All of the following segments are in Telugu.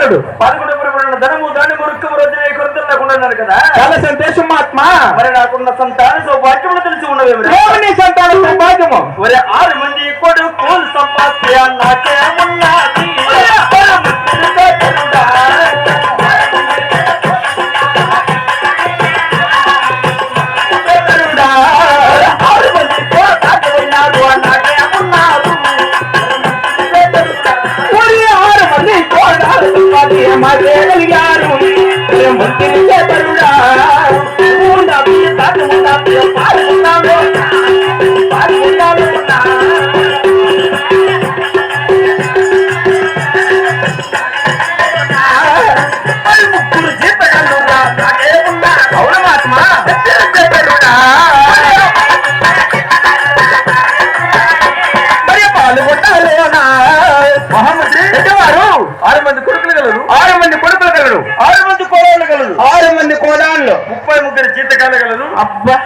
పరిపూర్ణుడు. 11 పరిపూర్ణ ధనము దాని మురుక్కము రోజున కొరత లేకుండా ఉన్నారు కదా. చాలా సంతోషం మహాత్మా. మరి నాకున్న సంతాన సౌభాగ్యములు తెలిసి ఉన్నవేమి? నీ సంతాన సౌభాగ్యము. ఒరే 6 మంది కొడుకులు సంపాద్య నాకేమున్నది? మాట్లాడగలిగారు ముగ్గురు జీతగాళ్ళు నాకేమున్నా? అవును మహాత్మా. మరి పాల్గొంటాలేనా మహామంత్రి వారు 6 మంది కొడుకులు కలరు, 6 మంది కొడుకులు కలరు, 6 మంది కోడళ్ళు కలరు, 6 మంది కోడాళ్ళు, 33 జీతకాలు కలరు. అబ్బా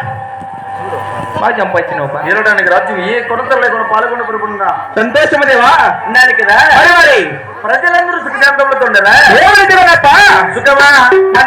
బాగా చంపొచ్చినావు. ఏలడానికి రాజ్యం ఏ కొరత లేకుండా పాల్గొండ పరిపూర్ణ సంతోషము దేవా. ఉన్నాను కదా. మరి ప్రజలందరూ సుఖశాంతములతో ఉండరా? ఏమైంది సుఖమా?